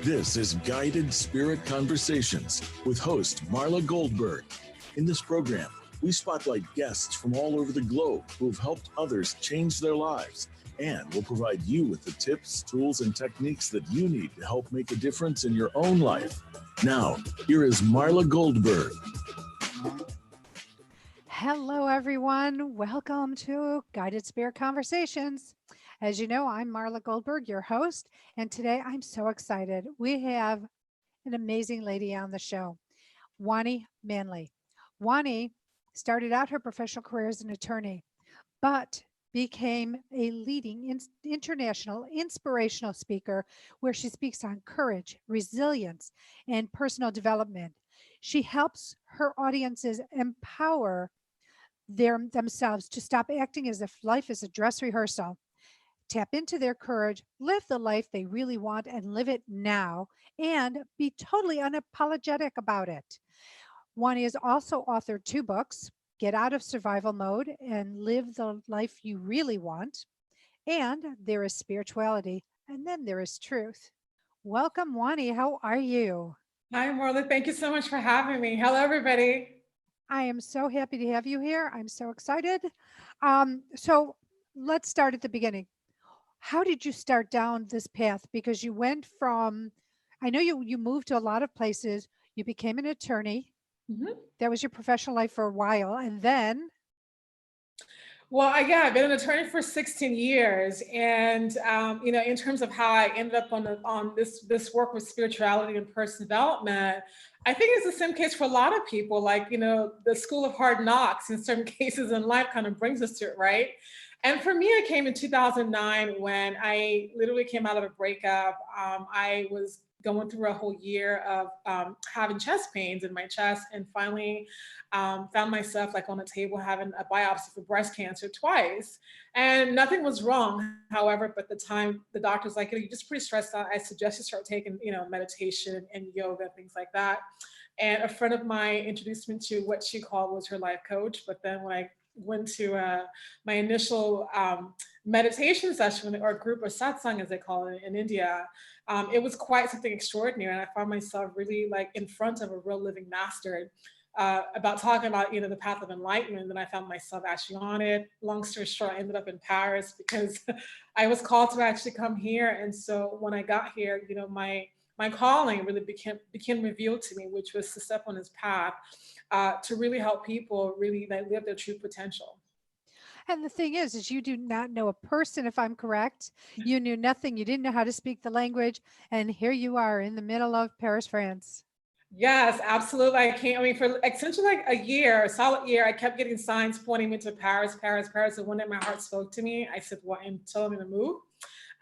This is Guided Spirit Conversations with host Marla Goldberg. In this program, we spotlight guests from all over the globe who have helped others change their lives, and will provide you with the tips, tools, and techniques that you need to help make a difference in your own life. Now, here is Marla Goldberg. Hello, everyone. Welcome to Guided Spirit Conversations. As you know, I'm Marla Goldberg, your host, and today I'm so excited. We have an amazing lady on the show, Wani Manley. Wani started out her professional career as an attorney, but became a leading international inspirational speaker where she speaks on courage, resilience, and personal development. She helps her audiences empower themselves to stop acting as if life is a dress rehearsal, tap into their courage, live the life they really want and live it now, and be totally unapologetic about it. Wani has also authored 2 books, Get Out of Survival Mode and Live the Life You Really Want. And there is spirituality, and then there is truth. Welcome, Wani. How are you? Hi, Marla. Thank you so much for having me. Hello, everybody. I am so happy to have you here. I'm so excited. So let's start at the beginning. How did you start down this path? Because you went from, I know you moved to a lot of places. You became an attorney. Mhm. That was your professional life for a while. And then, Well, I've been an attorney for 16 years, and in terms of how I ended up on this work with spirituality and personal development, I think it's the same case for a lot of people. Like, the school of hard knocks in certain cases in life kind of brings us to it, right? And for me, it came in 2009 when I literally came out of a breakup. I was going through a whole year of having chest pains in my chest, and finally found myself like on a table having a biopsy for breast cancer twice, and nothing was wrong. However, but the time the doctor's like, you're just pretty stressed out. I suggest you start taking, meditation and yoga, things like that. And a friend of mine introduced me to what she called was her life coach. But then when I went to my initial meditation session or group or satsang, as they call it in India, it was quite something extraordinary. And I found myself really like in front of a real living master about talking about, the path of enlightenment. And I found myself actually on it. Long story short, I ended up in Paris because I was called to actually come here. And so when I got here, my calling really became revealed to me, which was to step on this path to really help people really like, live their true potential. and the thing is you do not know a person, if I'm correct. You knew nothing. You didn't know how to speak the language. And here you are in the middle of Paris, France. Yes, absolutely. For essentially like a year, a solid year, I kept getting signs pointing me to Paris, Paris, Paris. And one day my heart spoke to me. I said, "What?" And told me to move.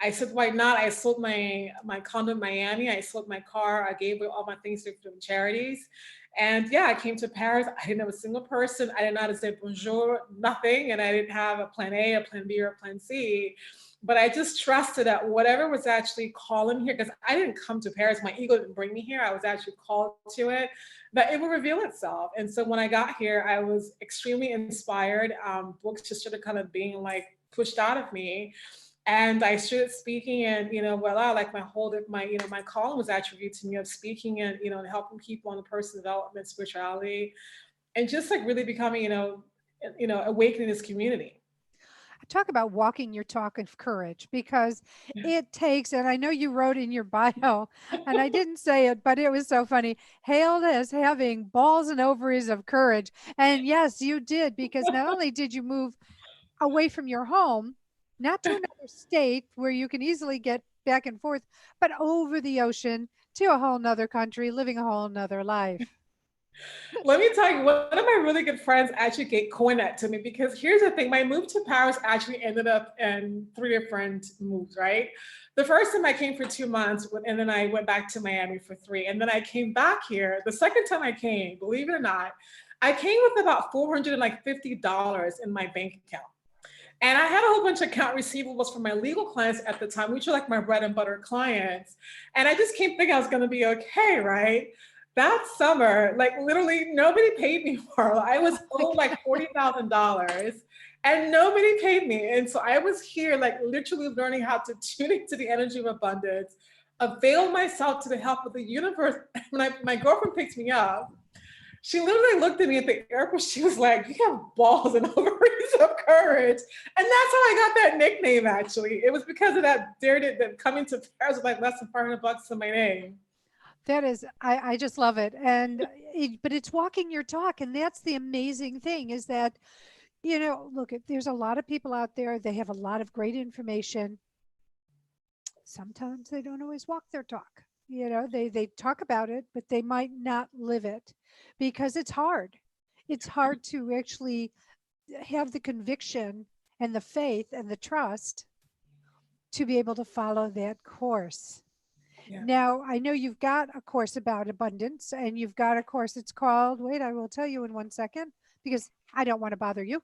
I said, "Why not?" I sold my condo in Miami. I sold my car. I gave away all my things to different charities. And yeah, I came to Paris. I didn't know a single person. I didn't know how to say bonjour, nothing. And I didn't have a plan A, a plan B, or a plan C. But I just trusted that whatever was actually calling here, because I didn't come to Paris, my ego didn't bring me here. I was actually called to it, that it would reveal itself. And so when I got here, I was extremely inspired. Books just started kind of being like pushed out of me. And I started speaking, and like my calling was attributed to me of speaking and helping people on the personal development, spirituality, and just like really becoming awakening this community. Talk about walking your talk of courage, because it takes, and I know you wrote in your bio, and I didn't say it, but it was so funny, hailed as having balls and ovaries of courage. And yes, you did, because not only did you move away from your home, not to another state where you can easily get back and forth, but over the ocean to a whole nother country, living a whole nother life. Let me tell you, one of my really good friends actually coined that to me, because here's the thing. My move to Paris actually ended up in 3 different moves, right? The first time I came for 2 months, and then I went back to Miami for 3. And then I came back here. The second time I came, believe it or not, I came with about $450 in my bank account. And I had a whole bunch of account receivables from my legal clients at the time, which are like my bread and butter clients. And I just came thinking I was going to be okay, right? That summer, like literally nobody paid me for it. I was owed like $40,000 and nobody paid me. And so I was here like literally learning how to tune into the energy of abundance, avail myself to the help of the universe. When my girlfriend picked me up, she literally looked at me at the airport. She was like, "You have balls and ovaries of courage." And that's how I got that nickname, actually. It was because of that that coming to Paris with like less than $500 in my name. That is, I just love it. But it's walking your talk. And that's the amazing thing is that, look, there's a lot of people out there. They have a lot of great information. Sometimes they don't always walk their talk. They talk about it, but they might not live it because it's hard. It's hard to actually have the conviction and the faith and the trust to be able to follow that course. Yeah. Now, I know you've got a course about abundance and you've got a course that's called, wait, I will tell you in 1 second because I don't want to bother you.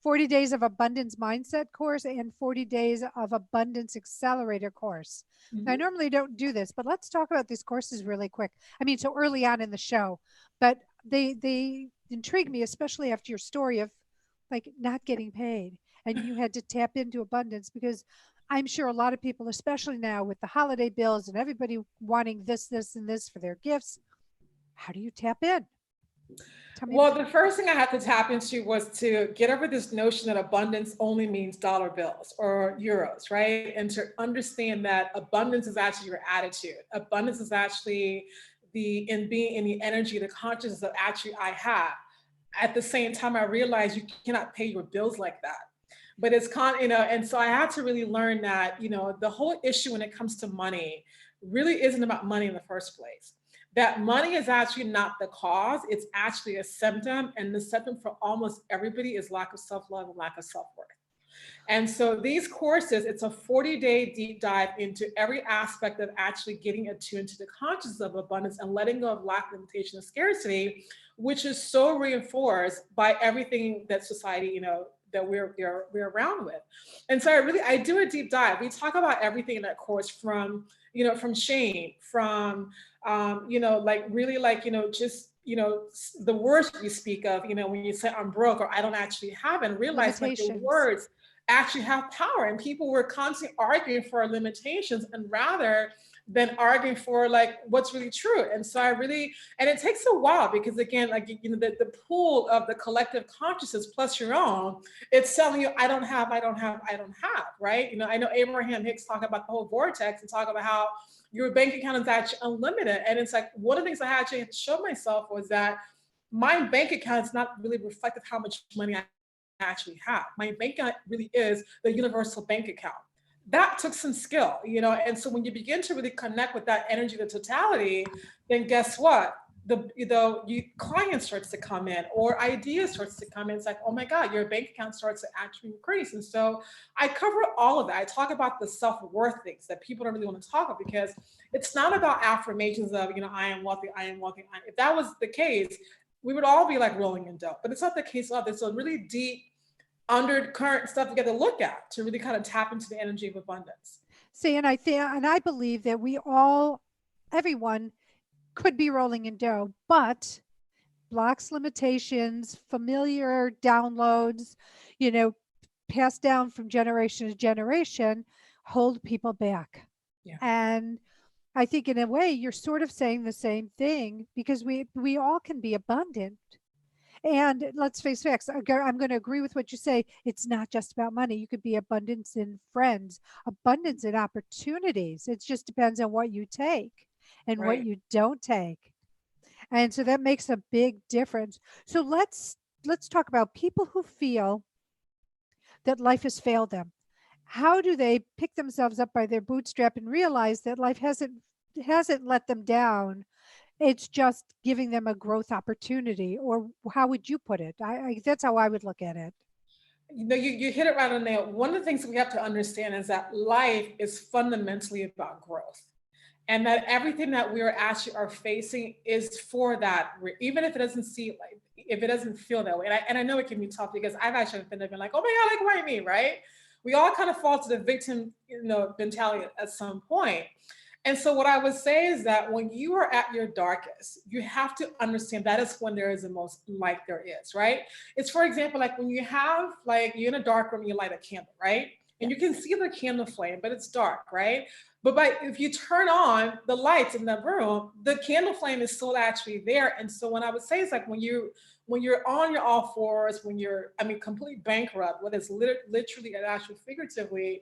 40 Days of Abundance Mindset course and 40 Days of Abundance Accelerator course. Mm-hmm. I normally don't do this, but let's talk about these courses really quick. I mean, so early on in the show, but they intrigue me, especially after your story of like not getting paid and you had to tap into abundance because I'm sure a lot of people, especially now with the holiday bills and everybody wanting this, and this for their gifts, how do you tap in? Well, the first thing I had to tap into was to get over this notion that abundance only means dollar bills or euros, right? And to understand that abundance is actually your attitude. Abundance is actually being in the energy, the consciousness that actually I have. At the same time, I realized you cannot pay your bills like that. But it's and so I had to really learn that, the whole issue when it comes to money really isn't about money in the first place. That money is actually not the cause, it's actually a symptom. And the symptom for almost everybody is lack of self-love and lack of self-worth. And so these courses, it's a 40-day deep dive into every aspect of actually getting attuned to the consciousness of abundance and letting go of lack, limitation, and scarcity, which is so reinforced by everything that society, that we're around with. And so I do a deep dive. We talk about everything in that course from shame, from, just, the words we speak of, when you say I'm broke or I don't actually have, and realize like the words actually have power. And people were constantly arguing for our limitations and rather than arguing for like what's really true. And so and it takes a while because again, like, the pool of the collective consciousness plus your own, it's telling you, I don't have, right? I know Abraham Hicks talk about the whole vortex and talk about how your bank account is actually unlimited. And it's like, one of the things I actually had to show myself was that my bank account is not really reflective of how much money I actually have. My bank account really is the universal bank account. That took some skill, and so when you begin to really connect with that energy, the totality, then guess what? Clients starts to come in or ideas starts to come in. It's like, oh my God, your bank account starts to actually increase. And so I cover all of that. I talk about the self-worth things that people don't really want to talk about because it's not about affirmations of, I am wealthy, I am wealthy. If that was the case, we would all be like rolling in dough, but it's not the case of this. So really deep undercurrent stuff you got to look at to really kind of tap into the energy of abundance. See, and I believe that everyone could be rolling in dough, but blocks, limitations, familiar downloads, passed down from generation to generation, hold people back. Yeah. And I think in a way you're sort of saying the same thing because we all can be abundant. And let's face facts. I'm going to agree with what you say. It's not just about money. You could be abundance in friends, abundance in opportunities. It just depends on what you take and Right. what you don't take. And so that makes a big difference. So let's talk about people who feel that life has failed them. How do they pick themselves up by their bootstrap and realize that life hasn't let them down? It's just giving them a growth opportunity, or how would you put it? That's how I would look at it. You hit it right on the nail. One of the things that we have to understand is that life is fundamentally about growth, and that everything that we are facing is for that. Even if it doesn't if it doesn't feel that way, and I know it can be tough because I've actually been like, oh my God, like why me, right? We all kind of fall to the victim, mentality at some point. And so what I would say is that when you are at your darkest, you have to understand that is when there is the most light there is, right? It's, for example, like when you're in a dark room, you light a candle, right? and you can see the candle flame, but it's dark, right? But if you turn on the lights in the room, the candle flame is still actually there. And so what I would say is like when you're on your all fours, when you're, I mean, completely bankrupt, whether it's literally and actually figuratively,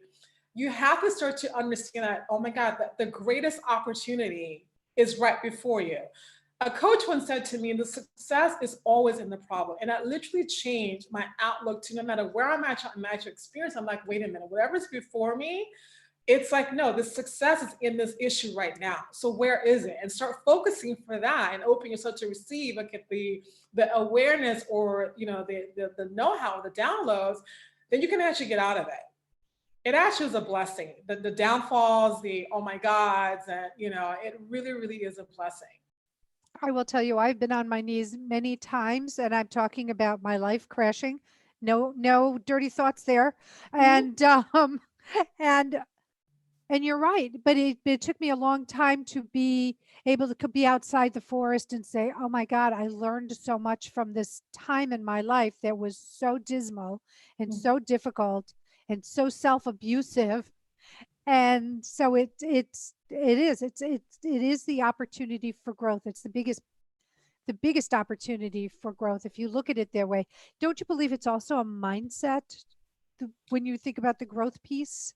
you have to start to understand that, oh my God, that the greatest opportunity is right before you. A coach once said to me, the success is always in the problem. And that literally changed my outlook to no matter where I'm at in my actual experience, I'm like, wait a minute, whatever's before me, it's like, no, the success is in this issue right now. So where is it? And start focusing for that and open yourself to receive, like at the awareness or, you know, the know-how, the downloads, then you can actually get out of it. It actually is a blessing. The downfalls, the oh my gods, and you know, it really, really is a blessing. I will tell you, I've been on my knees many times, and I'm talking about my life crashing. No dirty thoughts there. And and and you're right, but it took me a long time to be able to be outside the forest and say, oh my God, I learned so much from this time in my life that was so dismal and so difficult and so self-abusive. And so it is the opportunity for growth. It's the biggest opportunity for growth if you look at it that way. Don't you believe it's also a mindset when you think about the growth piece?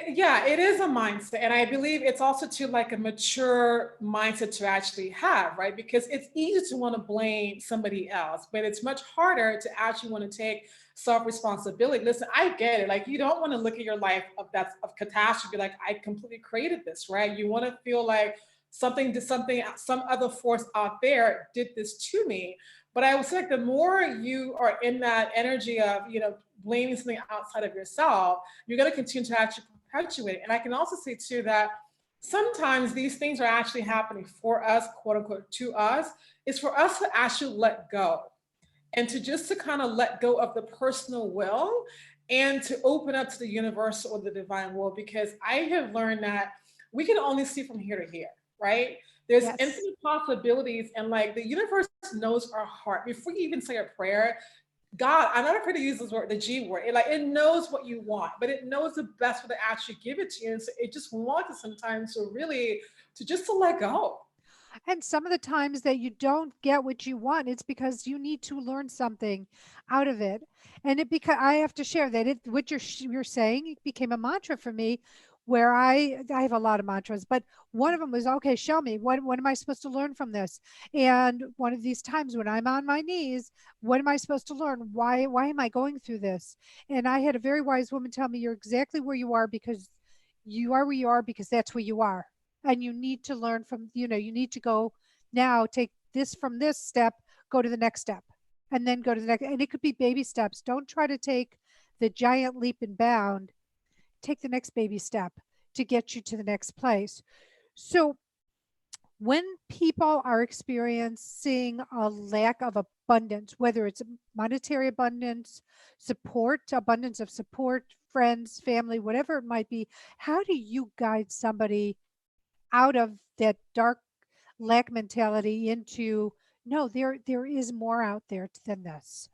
Yeah, it is a mindset. And I believe it's also to like a mature mindset to actually have, right? Because it's easy to want to blame somebody else, but it's much harder to actually want to take self-responsibility. Listen, I get it. Like you don't want to look at your life of catastrophe, like I completely created this, right? You want to feel like something did something, some other force out there did this to me. But I would say like the more you are in that energy of, you know, blaming something outside of yourself, you're going to continue to actually perpetuate it. And I can also say too that sometimes these things are actually happening for us, quote unquote, to us. It's for us to actually let go and to kind of let go of the personal will and to open up to the universal or the divine will, because I have learned that we can only see from here to here, right? There's infinite possibilities, and like the universe knows our heart. Before you even say a prayer, God, I'm not afraid to use this word, the G word. It knows what you want, but it knows the best way to actually give it to you. And so it just wants us sometimes to really to let go. And some of the times that you don't get what you want, it's because you need to learn something out of it. And because I have to share that what you're saying, it became a mantra for me, where I have a lot of mantras, but one of them was, okay, show me what am I supposed to learn from this? And one of these times when I'm on my knees, what am I supposed to learn? Why am I going through this? And I had a very wise woman tell me, you're exactly where you are because you are where you are because that's where you are. And you need to learn from, you need to go now, take this from this step, go to the next step, and then go to the next. And it could be baby steps. Don't try to take the giant leap and bound. Take the next baby step to get you to the next place. So when people are experiencing a lack of abundance, whether it's monetary abundance, abundance of support, friends, family, whatever it might be, how do you guide somebody out of that dark lack mentality into, no, there is more out there than this?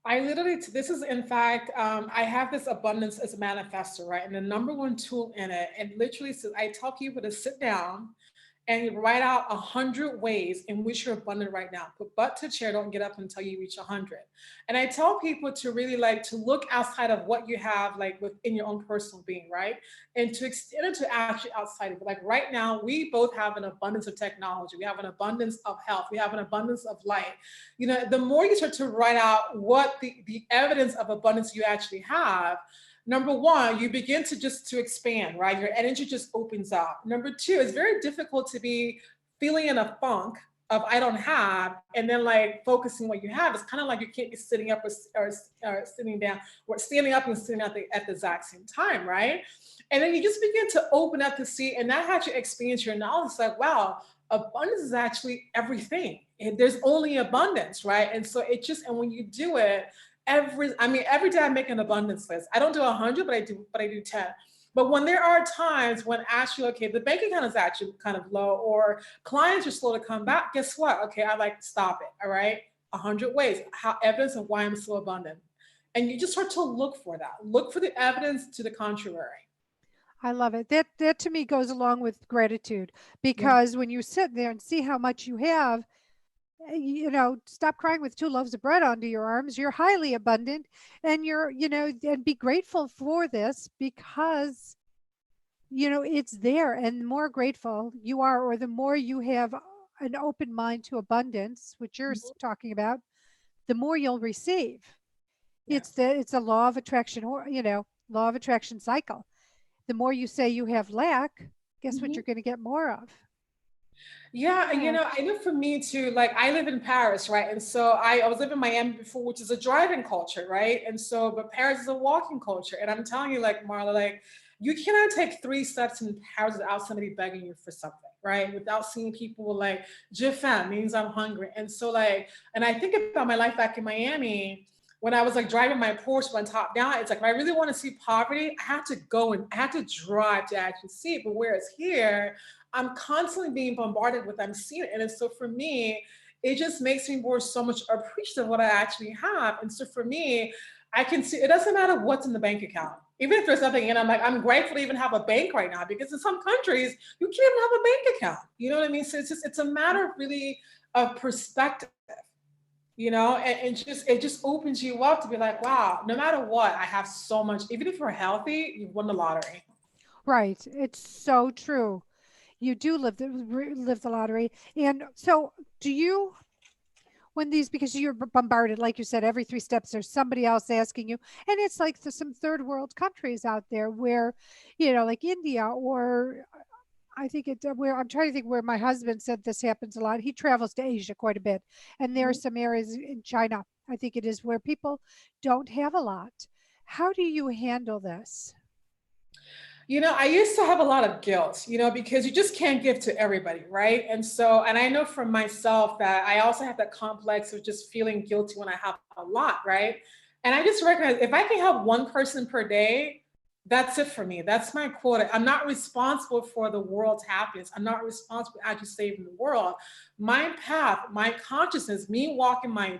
This is in fact, I have this abundance as a manifestor, right? And the number one tool in it, and literally says, I tell people to sit down and write out 100 ways in which you're abundant right now. Put butt to chair, don't get up until you reach 100. And I tell people to really like to look outside of what you have, like within your own personal being, right? And to extend it to actually outside of it. Like right now, we both have an abundance of technology. We have an abundance of health. We have an abundance of light. You know, the more you start to write out what the evidence of abundance you actually have, number one, you begin to expand, right? Your energy just opens up. Number two, it's very difficult to be feeling in a funk of I don't have, and then like focusing what you have. It's kind of like you can't be sitting up or sitting down, or standing up and sitting at the exact same time, right? And then you just begin to open up to see, and that has you experience your knowledge. It's like, wow, abundance is actually everything. There's only abundance, right? And so and when you do it, every day I make an abundance list. I don't do 100, but I do 10. But when there are times when actually, okay, the bank account is actually kind of low, or clients are slow to come back, guess what? Okay, I like to stop it. All right, 100 ways, evidence of why I'm so abundant. And you just start to look for that, look for the evidence to the contrary. I love it. That to me goes along with gratitude, Yeah. because when you sit there and see how much you have, stop crying with 2 loaves of bread under your arms. You're highly abundant, and and be grateful for this, because it's there. And the more grateful you are, or the more you have an open mind to abundance, which you're Mhm. talking about, the more you'll receive. Yes. It's a law of attraction, or law of attraction cycle. The more you say you have lack, guess what Mhm. you're going to get more of? Yeah, and Lack. I know for me too, like I live in Paris, right? And so I was living in Miami before, which is a driving culture, right? And so, but Paris is a walking culture. And I'm telling you, like Marla, like you cannot take 3 steps in Paris without somebody begging you for something, right? Without seeing people like, je faim means I'm hungry. And so like, and I think about my life back in Miami when I was like driving my Porsche one top down, it's like, if I really want to see poverty, I have to go and I have to drive to actually see it. But whereas here, I'm constantly being bombarded with I'm seeing it. And so for me, it just makes me more so much appreciative of what I actually have. And so for me, I can see it doesn't matter what's in the bank account. Even if there's nothing in, I'm like, I'm grateful to even have a bank right now, because in some countries, you can't even have a bank account. You know what I mean? So it's a matter of really of perspective, and just it just opens you up to be like, wow, no matter what, I have so much. Even if you're healthy, you've won the lottery. Right. It's so true. You do live the lottery. And so, do you, when these, because you're bombarded, like you said, every 3 steps there's somebody else asking you, and it's like there's some third world countries out there where, like India, or I think where I'm trying to think where my husband said this happens a lot. He travels to Asia quite a bit, and there are Mhm. some areas in China, I think it is, where people don't have a lot. How do you handle this? I used to have a lot of guilt, because you just can't give to everybody, right? And so, and I know for myself that I also have that complex of just feeling guilty when I have a lot, right? And I just recognize if I can help one person per day, that's it for me. That's my quota. I'm not responsible for the world's happiness. I'm not responsible for actually saving the world. My path, my consciousness, me walking my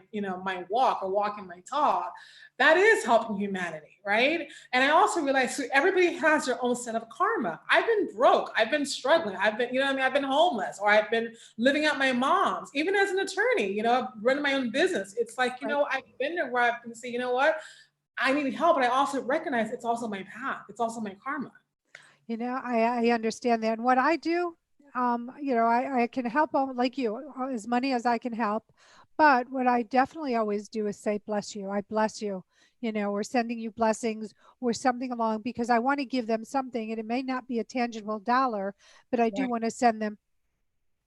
walk or walking my talk, that is helping humanity, right? And I also realized, so everybody has their own set of karma. I've been broke. I've been struggling. I've been, I've been homeless, or I've been living at my mom's, even as an attorney, running my own business. It's like, Right. I've been there where I've been saying, you know what? I need help, but I also recognize it's also my path. It's also my karma. I understand that. And what I do, I can help like you, as many as I can help. But what I definitely always do is say, bless you. I bless you. We're sending you blessings or something along, because I want to give them something. And it may not be a tangible dollar, but I do Right. want to send them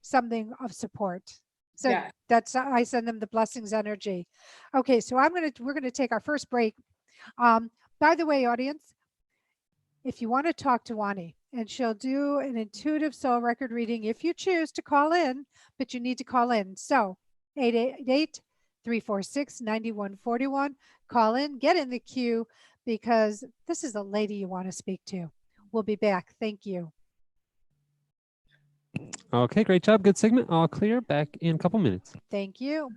something of support. So Yeah. I send them the blessings energy. Okay, so we're gonna take our first break. By the way, audience, if you want to talk to Wani, and she'll do an intuitive soul record reading if you choose to call in, but you need to call in. So 888-346-9141. Call in, get in the queue, because this is a lady you want to speak to. We'll be back. Thank you. Okay, great job. Good segment. All clear. Back in a couple minutes. Thank you.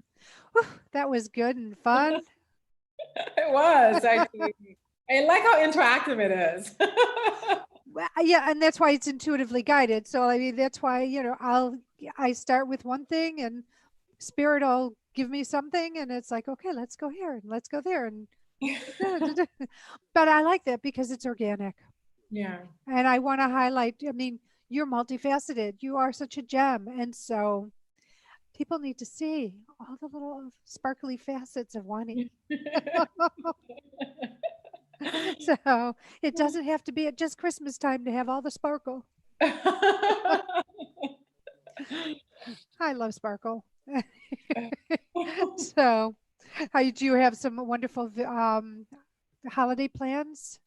Whew, that was good and fun. It was actually. I like how interactive it is. Well, yeah, and that's why it's intuitively guided. So I mean, that's why I start with one thing, and spirit will give me something, and it's like, okay, let's go here and let's go there, and but I like that because it's organic. Yeah. And I want to highlight, I mean, you're multifaceted. You are such a gem, and so people need to see all the little sparkly facets of Wani. So it doesn't have to be at just Christmas time to have all the sparkle. I love sparkle. So, do you have some wonderful holiday plans?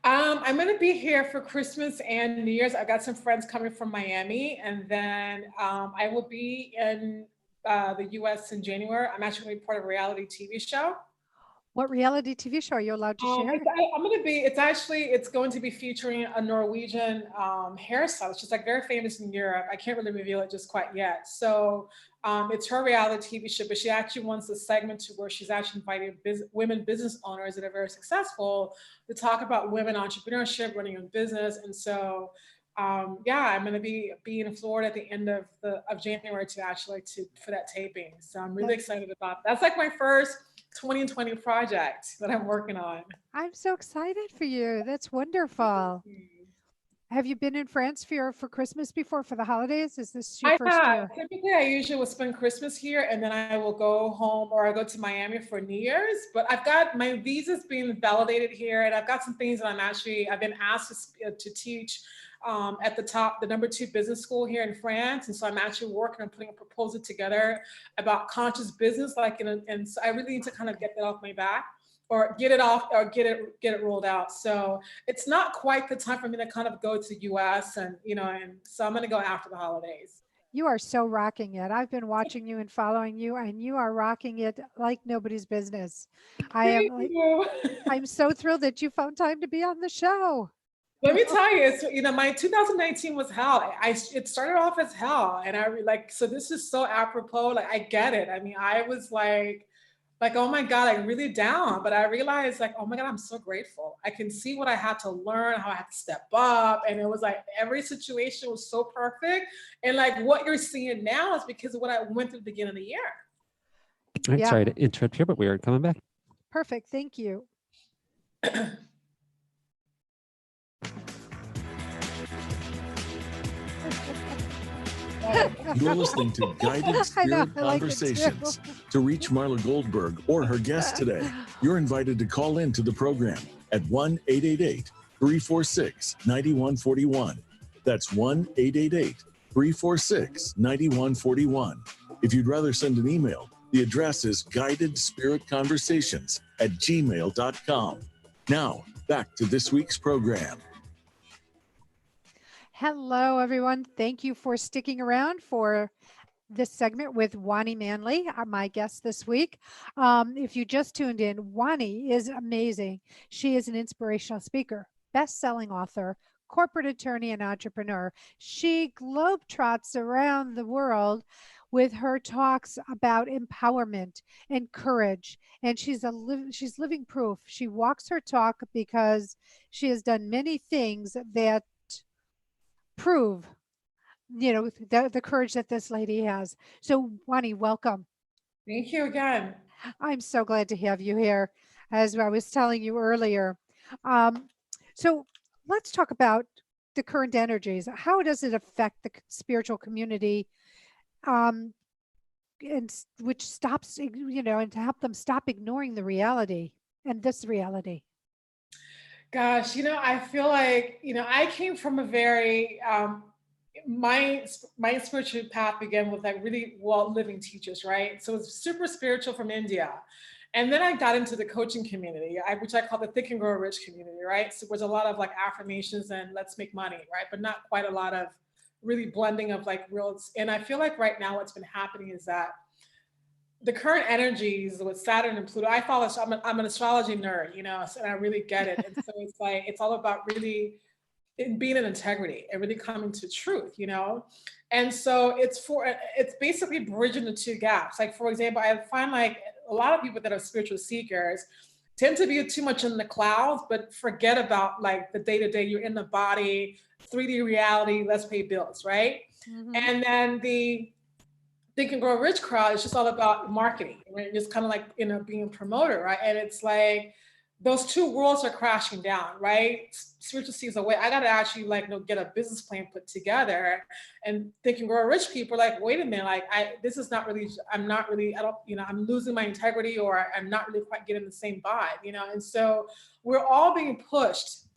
I'm going to be here for Christmas and New Year's. I got some friends coming from Miami, and then I will be in the U.S. in January. I'm actually going to be part of a reality TV show. What reality TV show are you allowed to share? It's going to be featuring a Norwegian hairstylist. She's like very famous in Europe. I can't really reveal it just quite yet. So it's her reality TV show, but she actually wants a segment to where she's actually inviting women business owners that are very successful to talk about women entrepreneurship, running a business. And so I'm going to be in Florida at the end of January for that taping. So I'm really excited about that. That's like my first 2020 project that I'm working on. I'm so excited for you. That's wonderful. Have you been in France for Christmas before, for the holidays? Is this your first year? Typically, I usually will spend Christmas here, and then I will go home or I go to Miami for New Year's. But I've got my visas being validated here, and I've got some things that I've been asked to teach at the #2 business school here in France. And so I'm actually working on putting a proposal together about conscious business, and so I really need to kind of get that off my back, or get it rolled out. So it's not quite the time for me to kind of go to US and so I'm going to go after the holidays. You are so rocking it. I've been watching you and following you, and you are rocking it like nobody's business. I'm so thrilled that you found time to be on the show. Let me tell you, my 2019 was hell. It started off as hell, and so this is so apropos. Like, I get it. I mean, I was like, oh my God, I'm really down. But I realized, like, oh my God, I'm so grateful. I can see what I had to learn, how I had to step up. And it was like every situation was so perfect. And like what you're seeing now is because of what I went through at the beginning of the year. I'm sorry to interrupt here, but we are coming back. Perfect. Thank you. You're listening to Guided Spirit Conversations. To reach Marla Goldberg or her guest today, you're invited to call in to the program at 1-888-346-9141. That's 1-888-346-9141. If you'd rather send an email, the address is guidedspiritconversations@gmail.com. Now, back to this week's program. Hello, everyone. Thank you for sticking around for this segment with Wani Manley, my guest this week. If you just tuned in, Wani is amazing. She is an inspirational speaker, best-selling author, corporate attorney, and entrepreneur. She globetrots around the world with her talks about empowerment and courage. And she's living proof. She walks her talk because she has done many things that prove, the courage that this lady has. So, Wani, welcome. Thank you again. I'm so glad to have you here, as I was telling you earlier. So let's talk about the current energies. How does it affect the spiritual community, and which stops, and to help them stop ignoring the reality and this reality? Gosh, I feel like, I came from a very, my spiritual path began with like really living teachers, right? So it's super spiritual from India. And then I got into the coaching community, which I call the Think and Grow Rich community, right? So there's a lot of like affirmations and let's make money, right? But not quite a lot of really blending of like real. And I feel like right now what's been happening is that the current energies with Saturn and Pluto, I'm an astrology nerd, and I really get it. And so it's all about really being in integrity and really coming to truth, And so it's basically bridging the two gaps. Like, for example, I find like a lot of people that are spiritual seekers tend to be too much in the clouds, but forget about like the day-to-day. You're in the body, 3D reality, let's pay bills, right? Mm-hmm. And then the Think and Grow Rich crowd is just all about marketing, right? Just kind of like, being a promoter, right? And it's like those two worlds are crashing down, right? Spiritual sees a way. I got to actually get a business plan put together. And Think and Grow Rich people are like, wait a minute, I'm losing my integrity, or I'm not really quite getting the same vibe, And so we're all being pushed,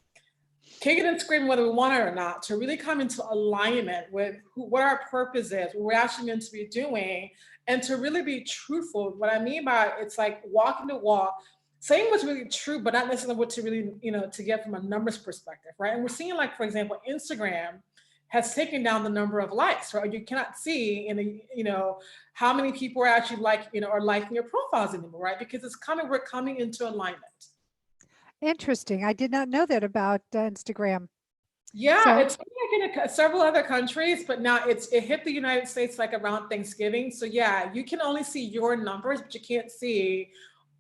kicking and screaming whether we want it or not, to really come into alignment with what our purpose is, what we're actually meant to be doing, and to really be truthful. What I mean by it's like walking the walk, saying what's really true, but not necessarily what to really, to get from a numbers perspective, right? And we're seeing, like, for example, Instagram has taken down the number of likes, right? You cannot see in the, how many people are actually are liking your profiles anymore, right? Because we're coming into alignment. Interesting. I did not know that about Instagram. Yeah, So, it's like in several other countries, but now it hit the United States like around Thanksgiving. So yeah, you can only see your numbers, but you can't see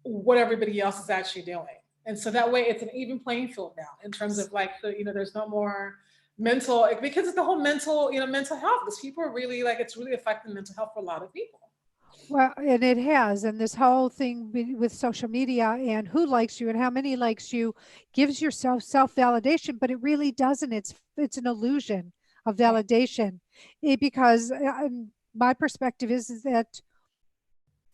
what everybody else is actually doing. And so that way it's an even playing field now in terms of there's no more mental, because it's the whole mental health, because people are really it's really affecting mental health for a lot of people. well, and it has, and this whole thing with social media and who likes you and how many likes you gives yourself self-validation, but it really doesn't. It's an illusion of validation, because my perspective is that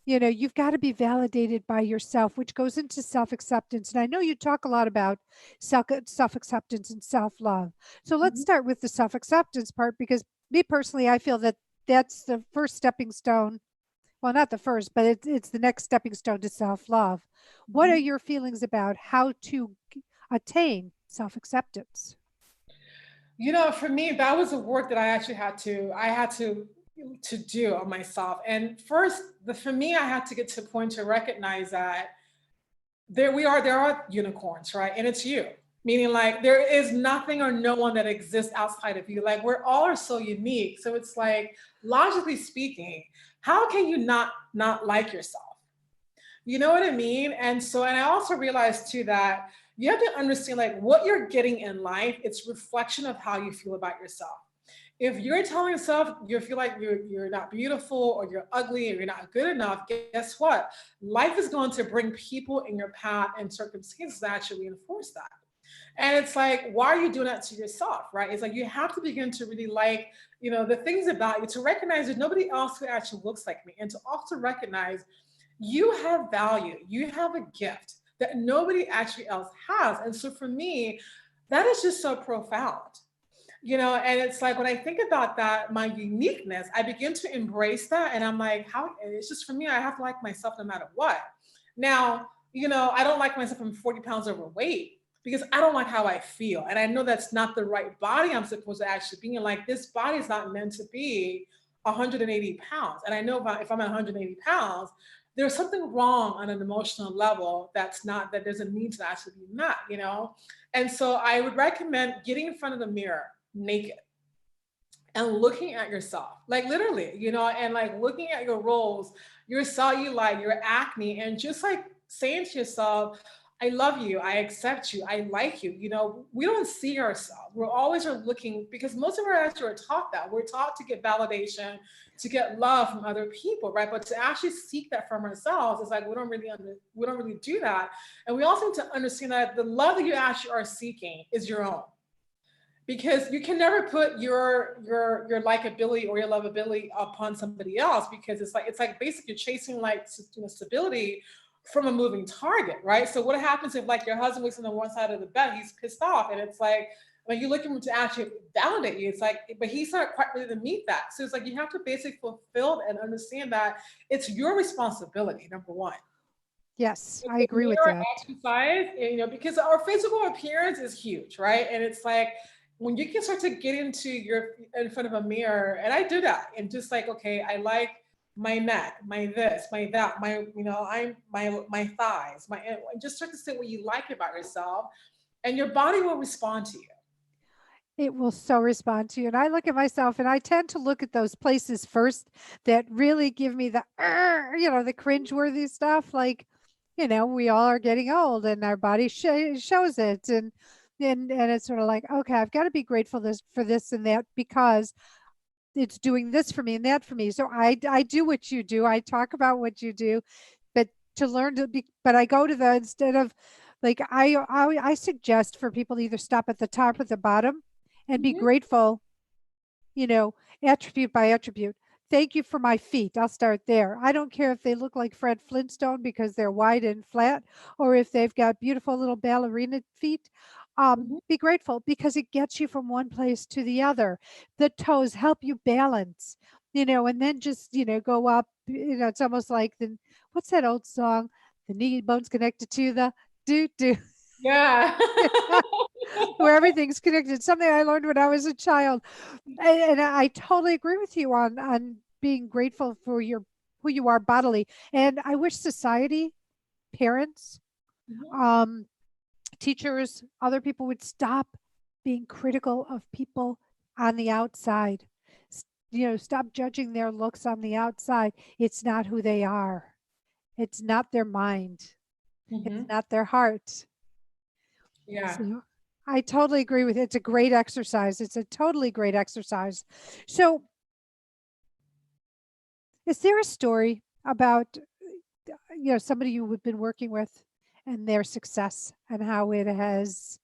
you've got to be validated by yourself, which goes into self-acceptance. And I know you talk a lot about self-acceptance and self-love. So let's start with the self-acceptance part, because me personally, I feel that that's the first stepping stone. Well, not the first, but it's the next stepping stone to self-love. What are your feelings about how to attain self-acceptance? For me, that was a work that I actually had to do on myself. And first, for me, I had to get to a point to recognize that there are unicorns, right? And it's you. Meaning there is nothing or no one that exists outside of you. We're all are so unique. So it's logically speaking, how can you not like yourself? You know what I mean? And I also realized too that you have to understand what you're getting in life, it's reflection of how you feel about yourself. If you're telling yourself you feel like you're not beautiful or you're ugly or you're not good enough, guess what? Life is going to bring people in your path and circumstances that actually reinforce that. And it's why are you doing that to yourself, right? It's you have to begin to really the things about you, to recognize there's nobody else who actually looks like me, and to also recognize you have value, you have a gift that nobody actually else has. And so for me, that is just so profound. And it's when I think about that, my uniqueness, I begin to embrace that. And I'm it's just for me, I have to like myself no matter what. Now, I don't like myself I'm 40 pounds overweight because I don't like how I feel. And I know that's not the right body I'm supposed to actually be in. This body is not meant to be 180 pounds. And I know if I'm at 180 pounds, there's something wrong on an emotional level that doesn't need to actually be met, And so I would recommend getting in front of the mirror naked and looking at yourself, literally, and looking at your roles, your cellulite, your acne, and just saying to yourself, I love you, I accept you, I like you. We don't see ourselves. We're always looking, because most of our actually are taught that. We're taught to get validation, to get love from other people, right? But to actually seek that from ourselves, it's we don't really do that. And we also need to understand that the love that you actually are seeking is your own. Because you can never put your likability or your lovability upon somebody else, because it's basically you're chasing stability from a moving target, right? So what happens if your husband wakes on the one side of the bed, he's pissed off, and it's when you look at him to actually validate you, it's but he's not quite ready to meet that. So it's you have to basically fulfill and understand that it's your responsibility, number one. Yes, I agree with that. Exercise, because our physical appearance is huge, right? And it's when you can start to get in front of a mirror, and I do that, and just okay, I like my neck, my this, my that, my my thighs, and just start to say what you like about yourself, and your body will respond to you. It will so respond to you. And I look at myself, and I tend to look at those places first that really give me the the cringeworthy stuff. We all are getting old, and our body shows it, and it's sort of okay, I've got to be grateful for this and that, because it's doing this for me and that for me. So I do what you do. I talk about what you do, but to learn to be, but I go to instead of I suggest for people to either stop at the top or the bottom and be grateful, attribute by attribute. Thank you for my feet. I'll start there. I don't care if they look like Fred Flintstone because they're wide and flat, or if they've got beautiful little ballerina feet. Be grateful, because it gets you from one place to the other. The toes help you balance, and then just, go up, it's almost like what's that old song? The knee bone's connected to the do. Yeah. where everything's connected. Something I learned when I was a child. And I totally agree with you on being grateful for who you are bodily. And I wish society, parents, um, teachers, other people would stop being critical of people on the outside. Stop judging their looks on the outside. It's not who they are. It's not their mind. It's not their heart. Yeah. So I totally agree with it. It's a great exercise. It's a totally great exercise. So is there a story about somebody you've been working with and their success and how it has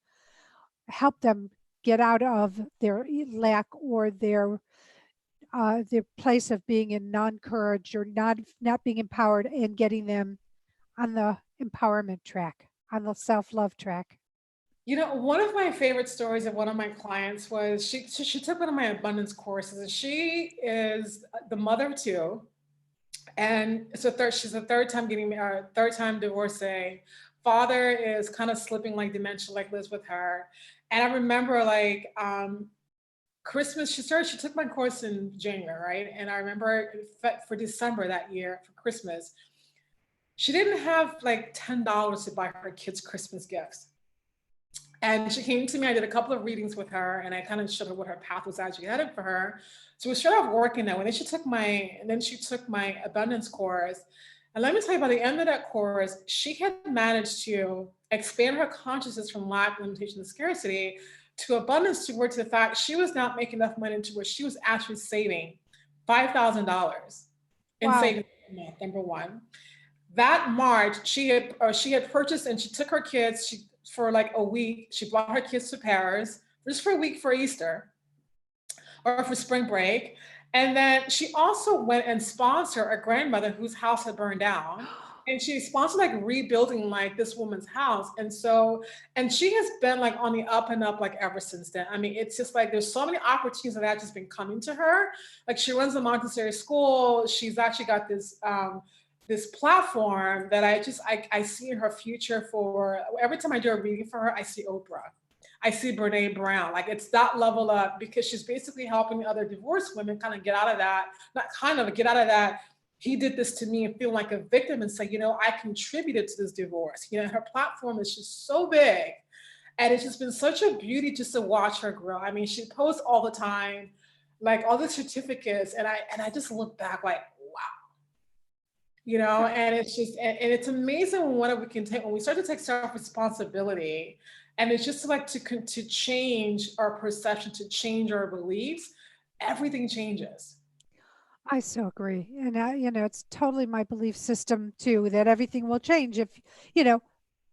helped them get out of their lack or their place of being in non-courage or not being empowered and getting them on the empowerment track, on the self-love track? One of my favorite stories of one of my clients was she took one of my abundance courses, and she is the mother of two. And she's a third time divorcee. Father is kind of slipping like dementia, like lives with her. And I remember Christmas, she took my course in January, right? And I remember for December that year, for Christmas, she didn't have like $10 to buy her kids Christmas gifts. And she came to me, I did a couple of readings with her, and I kind of showed her what her path was actually headed for her. So we started off working that way. And then she took my abundance course. And let me tell you, by the end of that course, she had managed to expand her consciousness from lack, limitation, and scarcity to abundance, to the fact she was not making enough money to where she was actually saving $5,000 in savings a month, number one. That March, she had purchased, and she took her kids, for like a week, she brought her kids to Paris just for a week for Easter or for spring break. And then she also went and sponsored a grandmother whose house had burned down. And she sponsored like rebuilding like this woman's house. And she has been like on the up and up like ever since then. I mean, it's just like there's so many opportunities that have just been coming to her. Like she runs a Montessori school. She's actually got this platform that I see in her future. For every time I do a reading for her, I see Oprah. I see Brene Brown. Like it's that level up, because she's basically helping other divorced women kind of get out of that, get out of that, he did this to me, and feel like a victim, and say, I contributed to this divorce. Her platform is just so big. And it's just been such a beauty just to watch her grow. I mean, she posts all the time, like all the certificates. And I just look back like, and it's just, and it's amazing when we start to take self-responsibility, and it's just like to change our perception, to change our beliefs, everything changes. I so agree. And it's totally my belief system too, that everything will change if,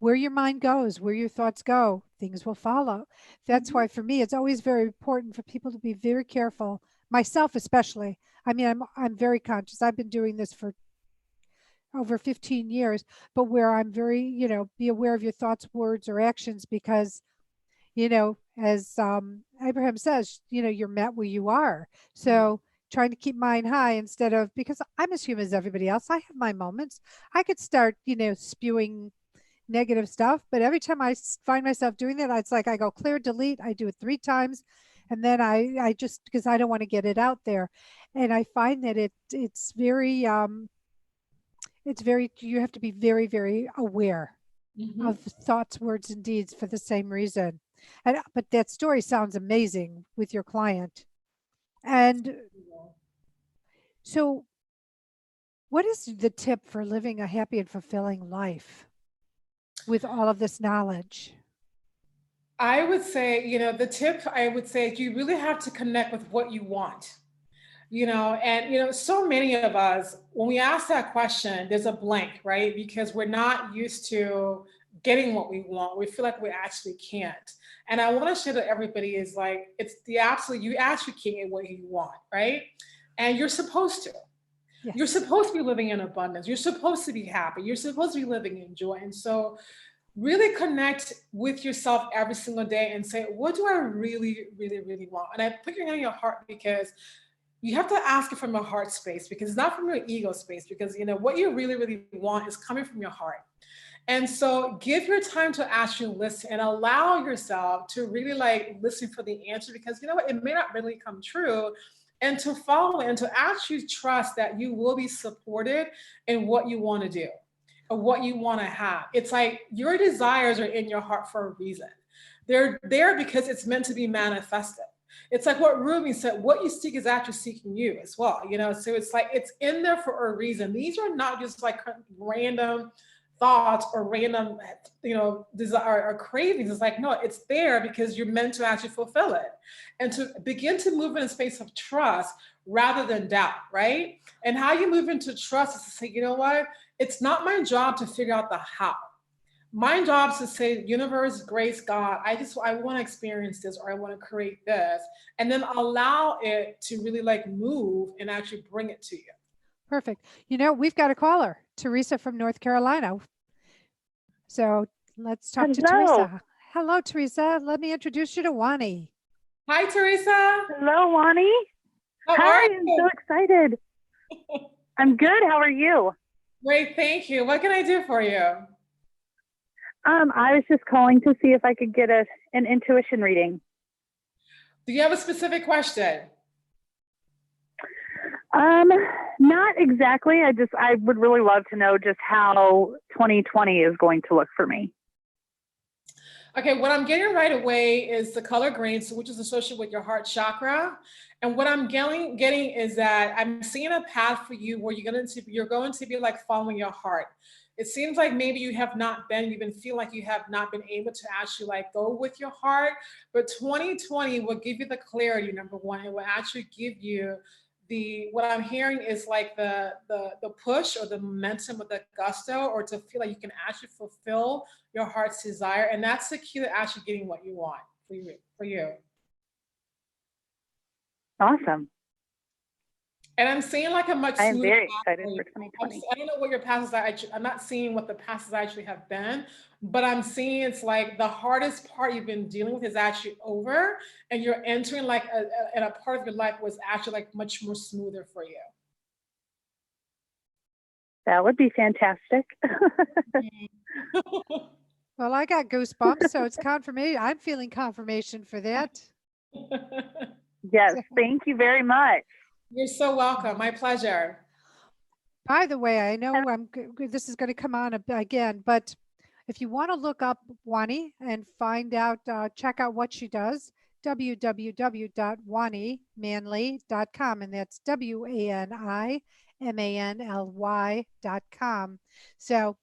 where your mind goes, where your thoughts go, things will follow. That's why for me, it's always very important for people to be very careful, myself especially. I mean, I'm very conscious. I've been doing this for over 15 years, but where I'm very, be aware of your thoughts, words, or actions, because, as Abraham says, you're met where you are. So trying to keep mine high instead of, because I'm as human as everybody else. I have my moments. I could start, spewing negative stuff, but every time I find myself doing that, it's like I go clear, delete. I do it 3 times. And then I just, because I don't want to get it out there. And I find that it's very, you have to be very, very aware of thoughts, words, and deeds for the same reason. But that story sounds amazing with your client. And so what is the tip for living a happy and fulfilling life with all of this knowledge? I would say, the tip I would say, you really have to connect with what you want. So many of us, when we ask that question, there's a blank, right? Because we're not used to getting what we want. We feel like we actually can't. And I want to share that everybody is like, you actually can get what you want, right? And you're supposed to. Yes. You're supposed to be living in abundance. You're supposed to be happy. You're supposed to be living in joy. And so really connect with yourself every single day and say, what do I really, really, really want? And I put your hand on your heart, because you have to ask it from a heart space, because it's not from your ego space, because what you really, really want is coming from your heart. And so give your time to actually listen and allow yourself to really like listen for the answer, because you know what, it may not really come true, and to follow and to actually trust that you will be supported in what you want to do or what you want to have. It's like your desires are in your heart for a reason. They're there because it's meant to be manifested. It's like what Rumi said, what you seek is actually seeking you as well, you know? So it's like, it's in there for a reason. These are not just like random thoughts or random, you know, desire or cravings. It's like, no, it's there because you're meant to actually fulfill it and to begin to move in a space of trust rather than doubt, right? And how you move into trust is to say, you know what? It's not my job to figure out the how. My job is to say, universe, grace, God, I want to experience this, or I want to create this, and then allow it to really like move and actually bring it to you. Perfect. You know, we've got a caller, Teresa from North Carolina. So let's talk to Teresa. Hello, Teresa. Let me introduce you to Wani. Hi, Teresa. Hello, Wani. Hi, I'm so excited. I'm good. How are you? Great, thank you. What can I do for you? I was just calling to see if I could get an intuition reading. Do you have a specific question? Not exactly. I would really love to know just how 2020 is going to look for me. Okay, what I'm getting right away is the color green, so which is associated with your heart chakra. And what I'm getting is that I'm seeing a path for you where you're going to be like following your heart. It seems like maybe you've been feeling like you have not been able to actually like go with your heart, but 2020 will give you the clarity, number one. It will actually give you what I'm hearing is like the push or the momentum or the gusto, or to feel like you can actually fulfill your heart's desire. And that's the key to actually getting what you want for you. Awesome. And I'm seeing like a much I am smoother very path excited for 2020. I don't know what your passes are. I'm not seeing what the passes actually have been, but I'm seeing it's like the hardest part you've been dealing with is actually over, and you're entering like a part of your life was actually like much more smoother for you. That would be fantastic. Well, I got goosebumps, so it's confirmation. I'm feeling confirmation for that. Yes, thank you very much. You're so welcome. My pleasure. By the way, I know this is going to come on again, but if you want to look up Wani and find out, check out what she does, www.wanimanly.com, and that's WANIMANLY.com. So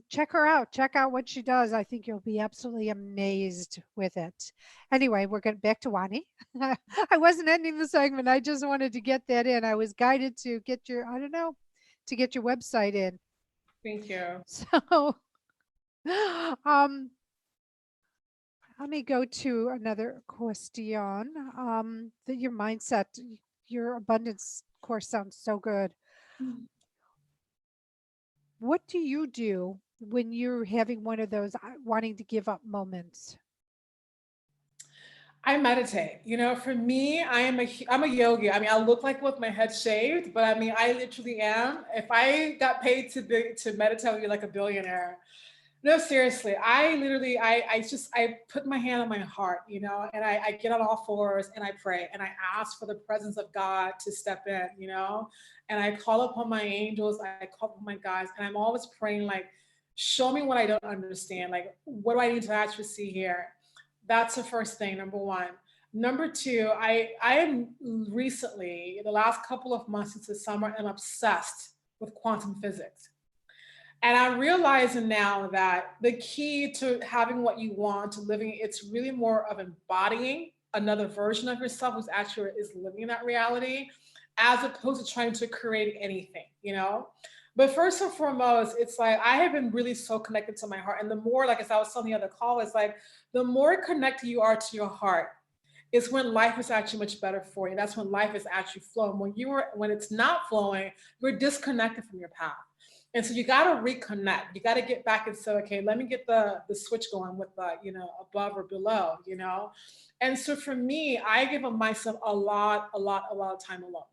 check her out, check out what she does. I think you'll be absolutely amazed with it. Anyway, we're getting back to Wani. I wasn't ending the segment. I just wanted to get that in. I was guided to get your website in. Thank you. So let me go to another question. Your mindset, your abundance course sounds so good. What do you do when you're having one of those wanting to give up moments? I meditate. You know, for me, I'm a yogi. I mean, I look like with my head shaved, but I mean, I literally am. If I got paid to meditate, I would be like a billionaire. No, seriously, I put my hand on my heart, you know, and I get on all fours and I pray and I ask for the presence of God to step in, you know, and I call upon my angels, I call upon my guides, and I'm always praying like, show me what I don't understand. Like, what do I need to actually see here? That's the first thing, number one. Number two, I am recently, the last couple of months since the summer, am obsessed with quantum physics. And I'm realizing now that the key to having what you want, to living, it's really more of embodying another version of yourself who's actually is living in that reality, as opposed to trying to create anything, you know? But first and foremost, it's like, I have been really so connected to my heart. And the more, like, as I was telling the other call, it's like, the more connected you are to your heart, it's when life is actually much better for you. That's when life is actually flowing. When it's not flowing, you're disconnected from your path. And so you got to reconnect. You got to get back and say, okay, let me get the switch going with the, you know, above or below, you know? And so for me, I give myself a lot of time alone.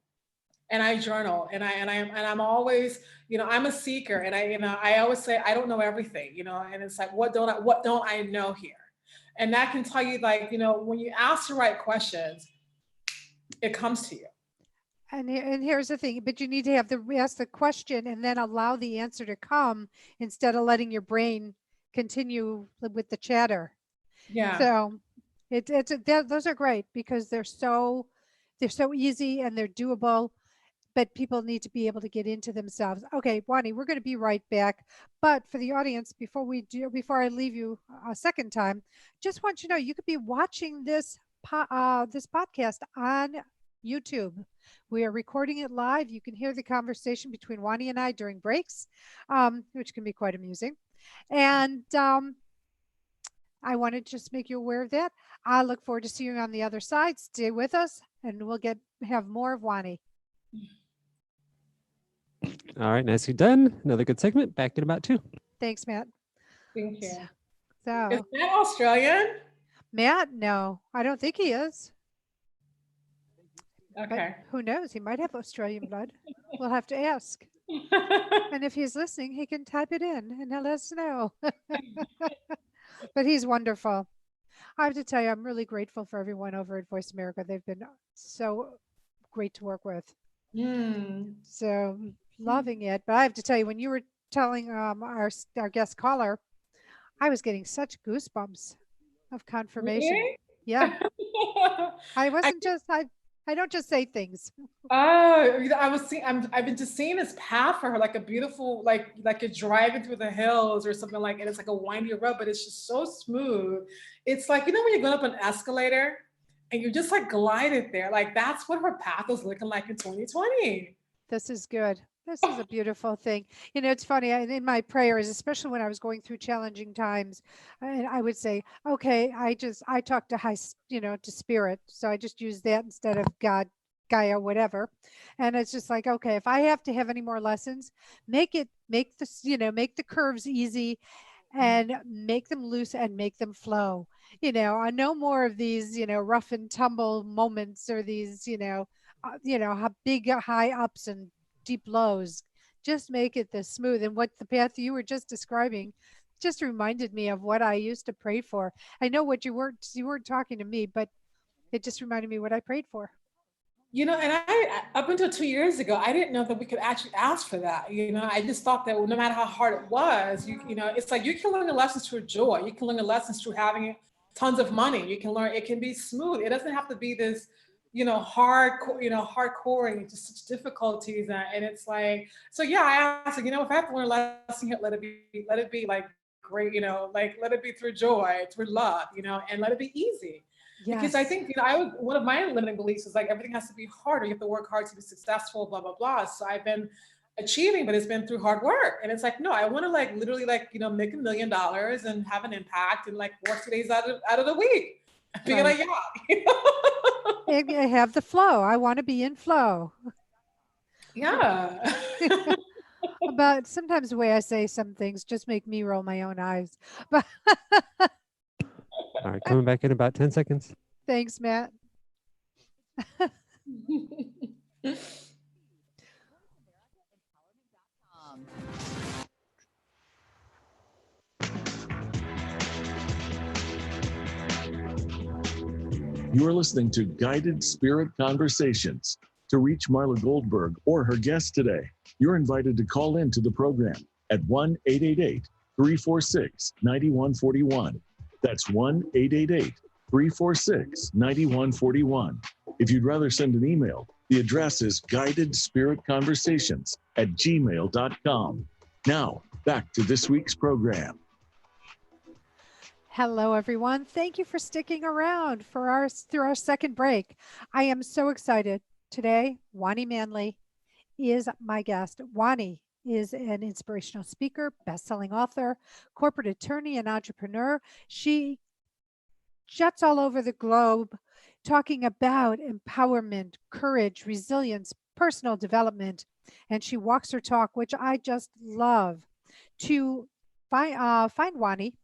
and I journal, and I'm always, I'm a seeker, and I always say I don't know everything, and it's like, what don't I know here? And that can tell you, like, when you ask the right questions, it comes to you. And here's the thing, but you need to ask the question and then allow the answer to come instead of letting your brain continue with the chatter. Yeah. So those are great because they're so easy and they're doable, but people need to be able to get into themselves. Okay, Wani, we're going to be right back. But for the audience, before I leave you a second time, just want you to know you could be watching this podcast on YouTube. We are recording it live. You can hear the conversation between Wani and I during breaks, which can be quite amusing. And I want to just make you aware of that. I look forward to seeing you on the other side. Stay with us, and we'll have more of Wani. All right, nicely done. Another good segment. Back in about 2. Thanks, Matt. Thank you. So, is Matt Australian? Matt, no, I don't think he is. Okay. But who knows? He might have Australian blood. We'll have to ask. And if he's listening, he can type it in and he'll let us know. But he's wonderful. I have to tell you, I'm really grateful for everyone over at Voice America. They've been so great to work with. So loving it. But I have to tell you, when you were telling our guest caller, I was getting such goosebumps of confirmation. Really? Yeah. I don't just say things. Oh, I've been just seeing this path for her, like a beautiful, like you're driving through the hills or something, like, and it's like a windy road, but it's just so smooth. It's like, when you're going up an escalator and you're just like glided there, like that's what her path was looking like in 2020. This is good. This is a beautiful thing. It's funny, in my prayers, especially when I was going through challenging times, and I would say, okay, I talk to to spirit. So I just use that instead of God, Gaia, whatever. And it's just like, okay, if I have to have any more lessons, make the curves easy and make them loose and make them flow. I no more of these, rough and tumble moments or these, big high ups and deep lows. Just make it this smooth. And what the path you were just describing just reminded me of what I used to pray for. I know what you weren't talking to me, but it just reminded me what I prayed for. And I, up until 2 years ago, I didn't know that we could actually ask for that. I just thought that no matter how hard it was, it's like you can learn the lessons through joy. You can learn the lessons through having tons of money. You can learn, it can be smooth. It doesn't have to be this, hardcore and just such difficulties. And it's like, so yeah, I asked, if I have to learn a lesson here, let it be like great, like let it be through joy, through love, and let it be easy. Yes. Because I think, one of my limiting beliefs is like everything has to be harder. You have to work hard to be successful, blah, blah, blah. So I've been achieving, but it's been through hard work. And it's like, no, I want to like literally like, make $1 million and have an impact and like work 2 days out of the week. Being like, I have the flow. I want to be in flow. Yeah. But sometimes the way I say some things just make me roll my own eyes. But all right, coming back in about 10 seconds. Thanks, Matt. You are listening to Guided Spirit Conversations. To reach Marla Goldberg or her guest today, you're invited to call in to the program at 1-888-346-9141. That's 1-888-346-9141. If you'd rather send an email, the address is guidedspiritconversations@gmail.com. Now, back to this week's program. Hello, everyone. Thank you for sticking around through our second break. I am so excited. Today, Wani Manley is my guest. Wani is an inspirational speaker, best-selling author, corporate attorney, and entrepreneur. She jets all over the globe talking about empowerment, courage, resilience, personal development, and she walks her talk, which I just love. To find Wani,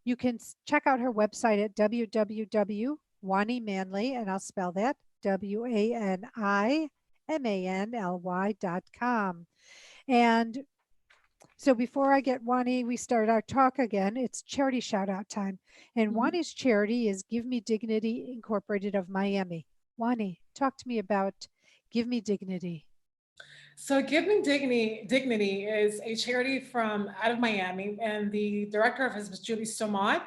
you can check out her website at www.wanimanley, and I'll spell that, WANIMANLEY, MANLY.com. And so before I get Wani, we start our talk again. It's charity shout out time. And Wani's charity is Give Me Dignity Incorporated of Miami. Wani, talk to me about Give Me Dignity. So Give Me Dignity is a charity from out of Miami, and the director of it is Julie Stomont,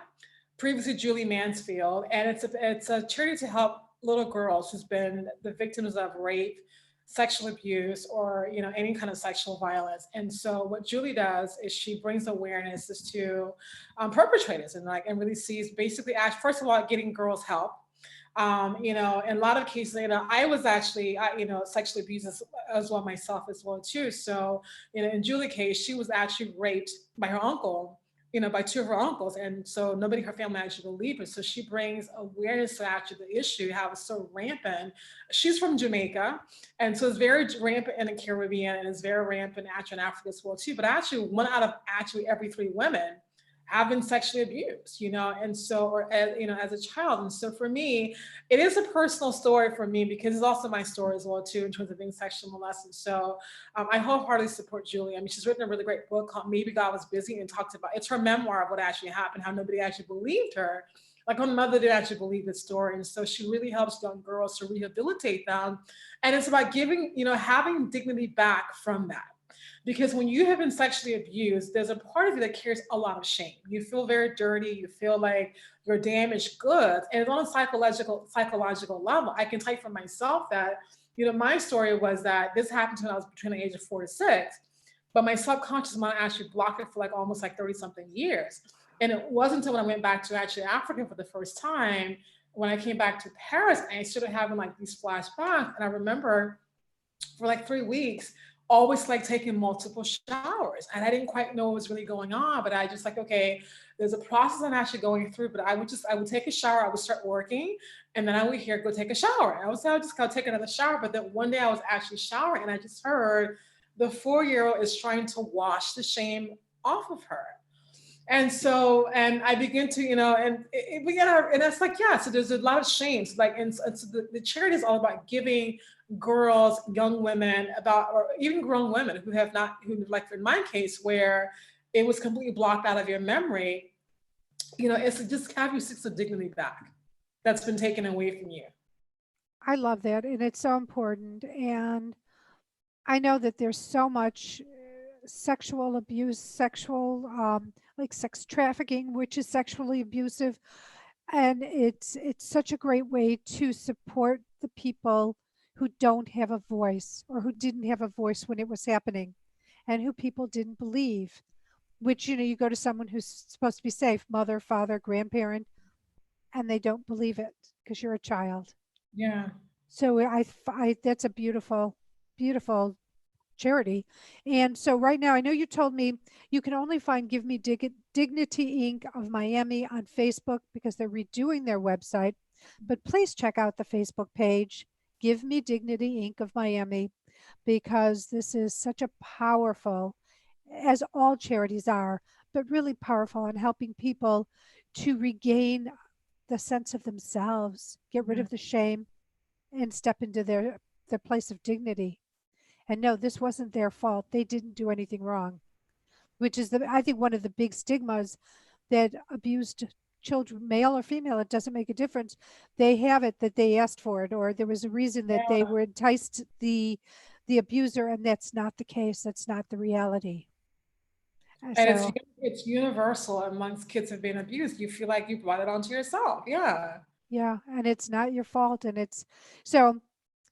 previously Julie Mansfield, and it's a charity to help little girls who's been the victims of rape, sexual abuse, or any kind of sexual violence. And so what Julie does is she brings awareness to perpetrators and really sees basically, first of all, getting girls help. In a lot of cases, I was actually, sexually abused as well myself as well too. So, in Julie's case, she was actually raped by her uncle, by two of her uncles. And so nobody in her family actually believed her. So she brings awareness to actually the issue, how it's so rampant. She's from Jamaica. And so it's very rampant in the Caribbean, and it's very rampant actually in Africa as well too. But actually one out of actually every 3 women have been sexually abused, and so, or as a child. And so for me, it is a personal story for me because it's also my story as well too, in terms of being sexually molested. So I wholeheartedly support Julie. I mean, she's written a really great book called Maybe God Was Busy, and talks about, it's her memoir of what actually happened, how nobody actually believed her. Like her mother didn't actually believe the story. And so she really helps young girls to rehabilitate them. And it's about giving, having dignity back from that. Because when you have been sexually abused, there's a part of you that carries a lot of shame. You feel very dirty. You feel like you're damaged goods. And it's on a psychological level. I can tell you for myself that, my story was that this happened to me when I was between the age of 4 to 6. But my subconscious mind actually blocked it for almost 30 something years. And it wasn't until when I went back to actually Africa for the first time, when I came back to Paris, I started having these flashbacks. And I remember for 3 weeks, always taking multiple showers. And I didn't quite know what was really going on, but I just okay, there's a process I'm actually going through, but I would take a shower, I would start working, and then I would hear, go take a shower. And I would just go take another shower. But then one day I was actually showering and I just heard the 4-year-old is trying to wash the shame off of her. And so, and I begin to, and it's so there's a lot of shame. So and so the charity is all about giving girls, young women, or even grown women who in my case, where it was completely blocked out of your memory, it's to just have your sense of dignity back that's been taken away from you. I love that. And it's so important. And I know that there's so much sexual abuse, sex trafficking, which is sexually abusive. And it's such a great way to support the people who don't have a voice, or who didn't have a voice when it was happening, and who people didn't believe, which, you go to someone who's supposed to be safe, mother, father, grandparent, and they don't believe it because you're a child. Yeah. So I that's a beautiful, beautiful charity. And so right now, I know you told me you can only find Give Me Dignity Inc. of Miami on Facebook because they're redoing their website. But please check out the Facebook page, Give Me Dignity Inc. of Miami, because this is such a powerful, as all charities are, but really powerful in helping people to regain the sense of themselves, get rid of the shame, and step into their place of dignity. And no, this wasn't their fault. They didn't do anything wrong, which is I think one of the big stigmas that abused children, male or female, it doesn't make a difference. They have it that they asked for it, or there was a reason that they were enticed the abuser, and that's not the case. That's not the reality. And it's universal amongst kids who have been abused. You feel like you brought it onto yourself. Yeah. Yeah, and it's not your fault. And it's so.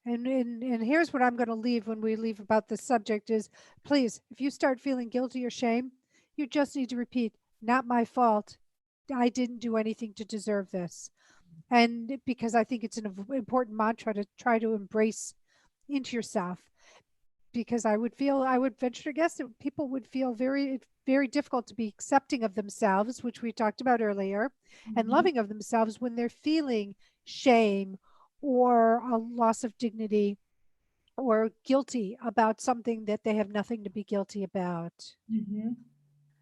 And here's what I'm going to leave when we leave about this subject is, please, if you start feeling guilty or shame, you just need to repeat, not my fault. I didn't do anything to deserve this. And because I think it's an important mantra to try to embrace into yourself, because I would venture to guess that people would feel very, very difficult to be accepting of themselves, which we talked about earlier, and loving of themselves when they're feeling shame or a loss of dignity or guilty about something that they have nothing to be guilty about.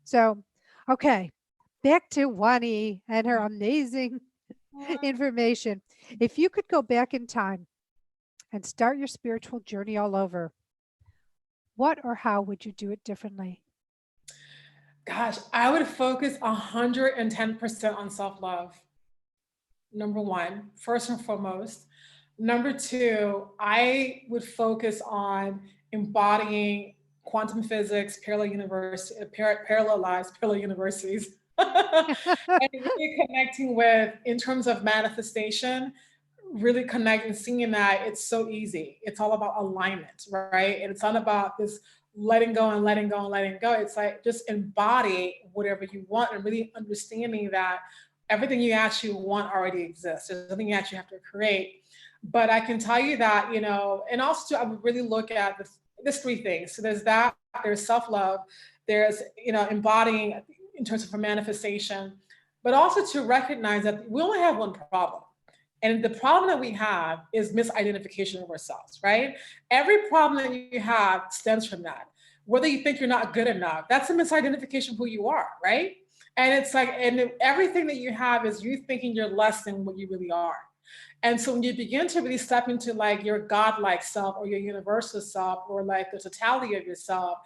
So, okay, back to Wani and her amazing information. If you could go back in time and start your spiritual journey all over, what or how would you do it differently? Gosh, I would focus 110% on self-love. Number one, first and foremost. Number two, I would focus on embodying quantum physics, parallel lives, parallel universities, and really connecting with, in terms of manifestation, really connecting, seeing that it's so easy. It's all about alignment, right? And it's not about this letting go and letting go and letting go. It's like just embody whatever you want and really understanding that everything you actually want already exists. There's nothing you actually have to create. But I can tell you that, and also I would really look at there's three things. So there's self-love, there's, embodying in terms of a manifestation, but also to recognize that we only have one problem. And the problem that we have is misidentification of ourselves, right? Every problem that you have stems from that. Whether you think you're not good enough, that's a misidentification of who you are, right? And it's like, and everything that you have is you thinking you're less than what you really are. And so when you begin to really step into like your godlike self or your universal self or like the totality of yourself,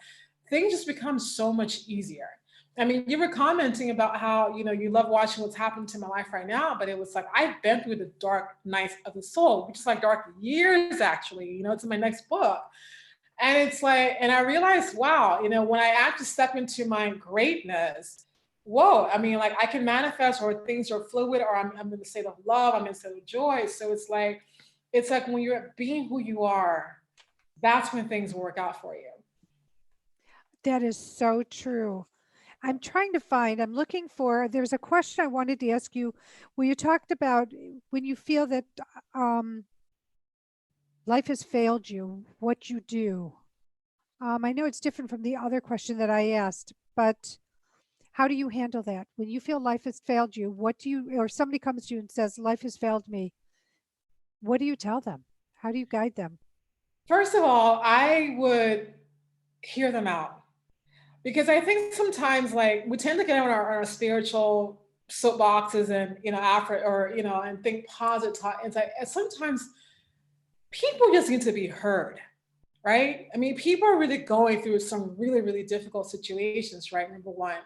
things just become so much easier. I mean, you were commenting about how, you love watching what's happening to my life right now, but it was like, I've been through the dark nights of the soul, which is like dark years, actually, it's in my next book. And it's like, and I realized, wow, when I actually step into my greatness, whoa, I mean, like I can manifest, or things are fluid, or I'm in the state of love, I'm in the state of joy. So it's like when you're being who you are, that's when things work out for you. That is so true. I'm looking for, there's a question I wanted to ask you where you talked about when you feel that life has failed you, what you do. I know it's different from the other question that I asked, but how do you handle that? When you feel life has failed you, or somebody comes to you and says, life has failed me, what do you tell them? How do you guide them? First of all, I would hear them out. Because I think sometimes like we tend to get on our spiritual soapboxes and, and think positive. It's like, and sometimes people just need to be heard, right? I mean, people are really going through some really, really difficult situations, right? Number one.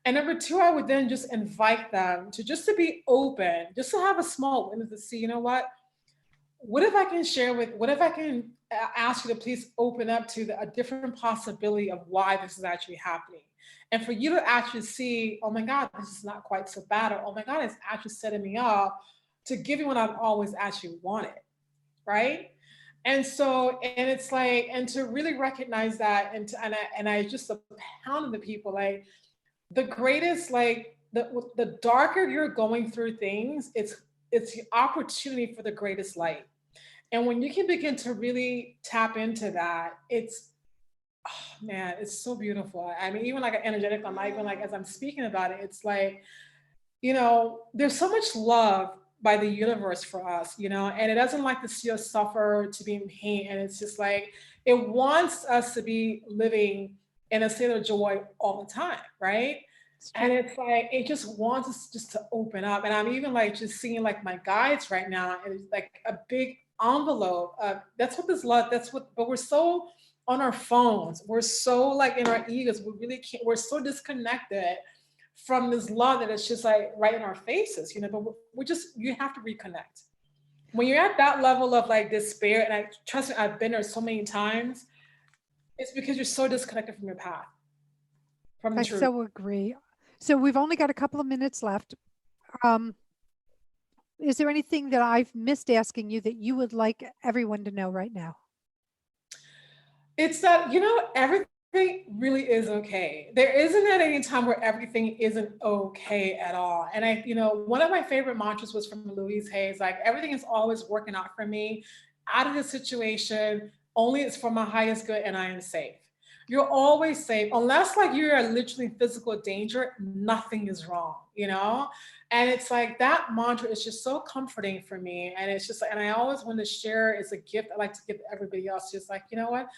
And number two, I would then just invite them to be open, just to have a small window to see, what if I can ask you to please open up to a different possibility of why this is actually happening? And for you to actually see, oh my God, this is not quite so bad, or oh my God, it's actually setting me up to give you what I've always actually wanted, right? And so, and it's like, and to really recognize that, and I just pound the people, like the greatest, like the darker you're going through things, it's the opportunity for the greatest light. And when you can begin to really tap into that, it's, oh man, it's so beautiful. I mean, even like an energetic, even like as I'm speaking about it, it's like, there's so much love by the universe for us, and it doesn't like to see us suffer, to be in pain. And it's just like, it wants us to be living in a state of joy all the time, right? And it's like, it just wants us just to open up. And I'm even like just seeing like my guides right now, and it's like a big envelope. That's what this love, but we're so on our phones. We're so like in our egos. We really can't, we're so disconnected from this love that it's just like right in our faces, but you have to reconnect. When you're at that level of like despair, and I trust me, I've been there so many times, it's because you're so disconnected from your path, from the truth. I so agree. So we've only got a couple of minutes left. Is there anything that I've missed asking you that you would like everyone to know right now? It's that, everything really is okay. There isn't at any time where everything isn't okay at all. And one of my favorite mantras was from Louise Hayes, like, everything is always working out for me. Out of the situation, only it's for my highest good, and I am safe. You're always safe, unless like you're literally in physical danger, nothing is wrong, And it's like that mantra is just so comforting for me. And it's just like, and I always want to share, it's a gift I like to give to everybody else. Just like, you know what?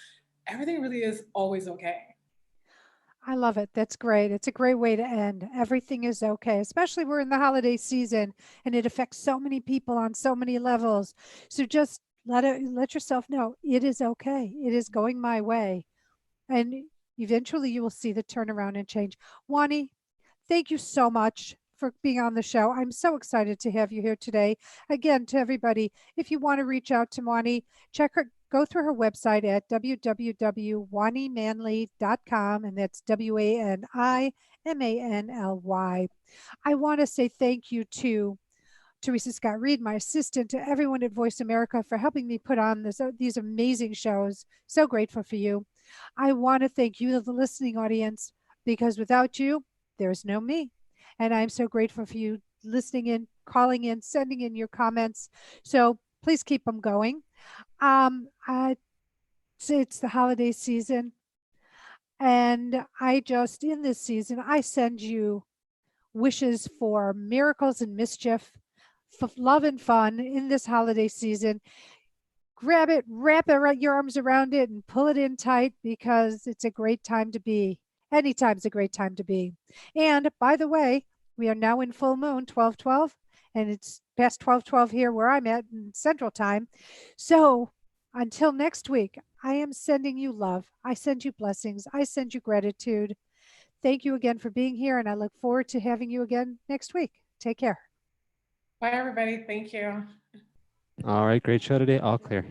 Everything really is always okay. I love it. That's great. It's a great way to end. Everything is okay, especially we're in the holiday season and it affects so many people on so many levels. So just let yourself know it is okay. It is going my way. And eventually you will see the turnaround and change. Wani, thank you so much for being on the show. I'm so excited to have you here today. Again, to everybody, if you want to reach out to Wani, go through her website at www.wanimanly.com, and that's WANIMANLY. I want to say thank you to Teresa Scott Reed, my assistant, to everyone at Voice America for helping me put on these amazing shows. So grateful for you. I want to thank you, the listening audience, because without you, there's no me. And I'm so grateful for you listening in, calling in, sending in your comments. So please keep them going. It's the holiday season. And in this season, I send you wishes for miracles and mischief, for love and fun in this holiday season. Grab it, wrap your arms around it, and pull it in tight, because it's a great time to be. Anytime's a great time to be. And by the way, we are now in full moon 12/12, and it's past 12/12 here where I'm at in Central Time. So until next week, I am sending you love. I send you blessings. I send you gratitude. Thank you again for being here, and I look forward to having you again next week. Take care. Bye, everybody. Thank you. All right, great show today. All clear.